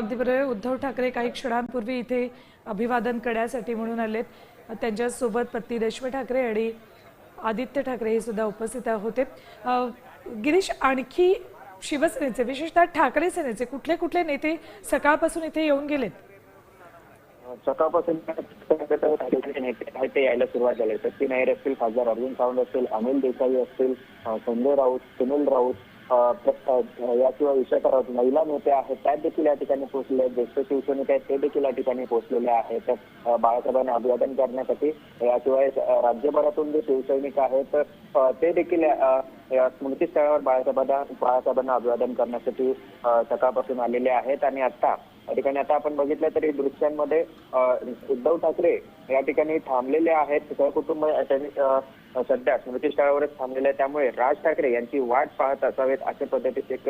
अगदी बरोबर. उद्धव ठाकरे काही क्षणांपूर्वी इथे अभिवादन करण्यासाठी म्हणून आलेत. त्यांच्यासोबत पत्नी रश्मी ठाकरे आणि आदित्य ठाकरे हे सुद्धा उपस्थित होते. गिरीश, आणखी शिवसेनेचे विशेषतः ठाकरे सेनेचे कुठले कुठले नेते सकाळपासून इथे येऊन गेलेत? सकाळपासून नेते ते यायला सुरुवात झाली. सचिन अय्यर असतील, खासदार अरविंद सावंत असतील, अनिल देसाई असतील, संजय राऊत, सुनील राऊत, याशिवाय विशाखा राऊत, महिला नेते आहेत त्या देखील या ठिकाणी पोहोचले आहेत. ज्येष्ठ शिवसैनिक आहेत ते देखील या ठिकाणी पोहोचलेले आहेत बाळासाहेबांना अभिवादन करण्यासाठी. याशिवाय राज्यभरातून जे शिवसैनिक आहेत ते देखील स्मृतीस्थळावर बाळासाहेबांना अभिवादन करण्यासाठी सकाळपासून आलेले आहेत. आणि आता या ठिकाणी आता आपण बघितलं तरी दृश्यांमध्ये उद्धव ठाकरे या ठिकाणी थांबलेले आहेत. सहकुटुंब सध्या स्मृतीस्थळावरच थांबलेले आहे. त्यामुळे राज ठाकरे यांची वाट पाहत असावेत अशा पद्धतीची एक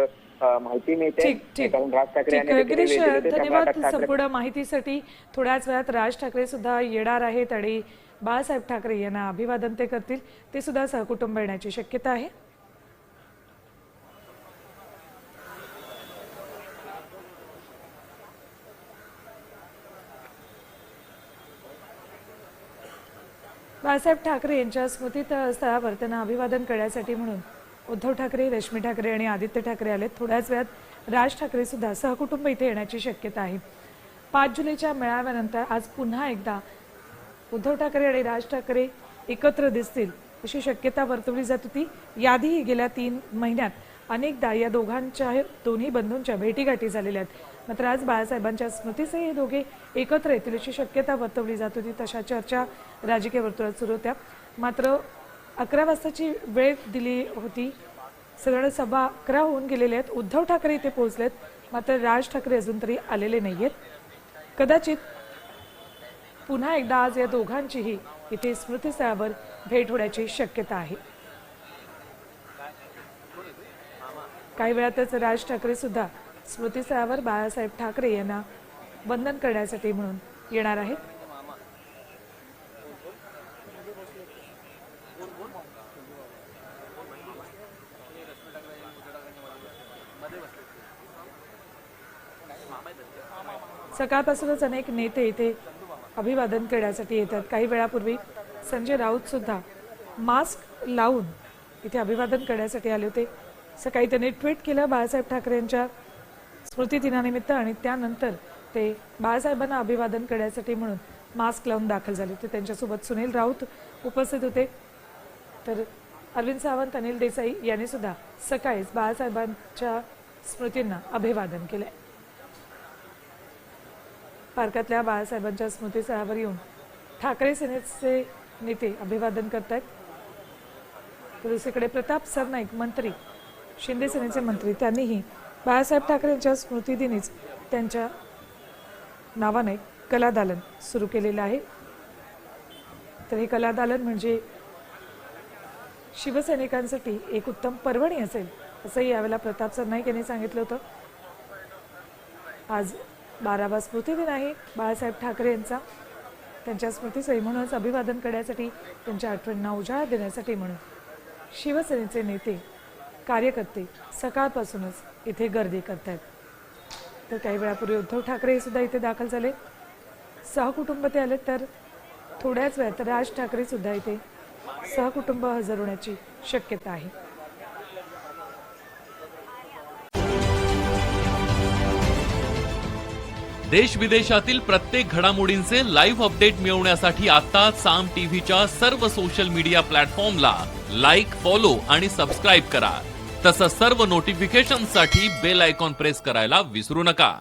माहिती मिळते. कारण राज ठाकरे यांनी धन्यवाद संपूर्ण माहितीसाठी. थोड्याच वेळात राज ठाकरे सुद्धा येणार आहेत आणि बाळासाहेब ठाकरे यांना अभिवादन ते करतील. ते सुद्धा सहकुटुंब येण्याची शक्यता आहे. बाळासाहेब ठाकरे यांच्या स्मृतीस्थळावर त्यांना अभिवादन करण्यासाठी म्हणून उद्धव ठाकरे, रश्मी ठाकरे आणि आदित्य ठाकरे आले. थोड्याच वेळात राज ठाकरे सुद्धा सहकुटुंब इथे येण्याची शक्यता आहे. 5 जुलैच्या मेळाव्यानंतर आज पुन्हा एकदा उद्धव ठाकरे आणि राज ठाकरे एकत्र दिसतील अशी शक्यता वर्तवली जात होती. याआधी गेल्या 3 महिन्यात अनेकदा या दोन्ही बंधूंच्या भेटीगाठी झालेल्या आहेत. मात्र आज बाळासाहेबांच्या स्मृतीचे हे दोघे एकत्र येतील अशी शक्यता वर्तवली जात होती. तशा चर्चा राजकीय वर्तुळात सुरू होत्या. मात्र 11 वाजताची वेळ दिली होती. साधारण सभा 11 होऊन गेलेले आहेत. उद्धव ठाकरे इथे पोहोचलेत, मात्र राज ठाकरे अजून तरी आलेले नाहीयेत. कदाचित पुन्हा एकदा आज या दोघांचीही इथे स्मृतीस्थळावर भेट होण्याची शक्यता आहे. काही वेळातच राज ठाकरे सुद्धा स्मृतीस्थळावर बाळासाहेब ठाकरे यांना वंदन करण्यासाठी म्हणून येणार आहेत. सकाळपासूनच अनेक नेते इथे अभिवादन करण्यासाठी येतात. काही वेळापूर्वी संजय राऊत सुद्धा मास्क लावून इथे अभिवादन करण्यासाठी आले होते. सकाळी त्यांनी ट्विट केलं बाळासाहेब ठाकरे यांच्या स्मृती दिनानिमित्त आणि त्यानंतर ते बाळासाहेबांना अभिवादन करण्यासाठी म्हणून मास्क लावून दाखल झाले होते. त्यांच्यासोबत सुनील राऊत उपस्थित होते. तर अरविंद सावंत, अनिल देसाई यांनी सुद्धा सकाळीच बाळासाहेबांच्या स्मृतींना अभिवादन केलंय. पार्कातल्या बाळासाहेबांच्या स्मृतीस्थळावर येऊन ठाकरे सेनेचे नेते अभिवादन करतायत. तर दुसरीकडे प्रताप सरनाईक मंत्री, शिंदे सेनेचे मंत्री, त्यांनीही बाळासाहेब ठाकरे यांच्या स्मृतिदिनीच त्यांच्या नावाने कलादालन सुरू केलेलं आहे. तर हे कलादालन म्हणजे शिवसैनिकांसाठी एक उत्तम पर्वणी असेल असंही यावेळेला प्रताप सरनाईक यांनी सांगितलं होतं. आज 12वा स्मृतिदिन आहे बाळासाहेब ठाकरे यांचा. त्यांच्या स्मृतीसही म्हणूनच अभिवादन करण्यासाठी, त्यांच्या आठवणींना उजाळा देण्यासाठी म्हणून शिवसेनेचे नेते, कार्यकर्ते सकाळपासूनच इथे गर्दी करतायत. तर काही वेळापूर्वी उद्धव ठाकरे सुद्धा इथे दाखल झाले. सहकुटुंब ते आले. तर थोड्याच वेळात राज ठाकरे सुद्धा इथे सहकुटुंब हजर होण्याची शक्यता आहे. देश विदेशातील प्रत्येक घडामोडींचे लाईव्ह अपडेट मिळवण्यासाठी आता साम टीव्हीच्या सर्व सोशल मीडिया प्लॅटफॉर्मला लाईक, फॉलो आणि सबस्क्राईब करा. तसंच सर्व नोटिफिकेशनसाठी बेल आयकॉन प्रेस करायला विसरू नका.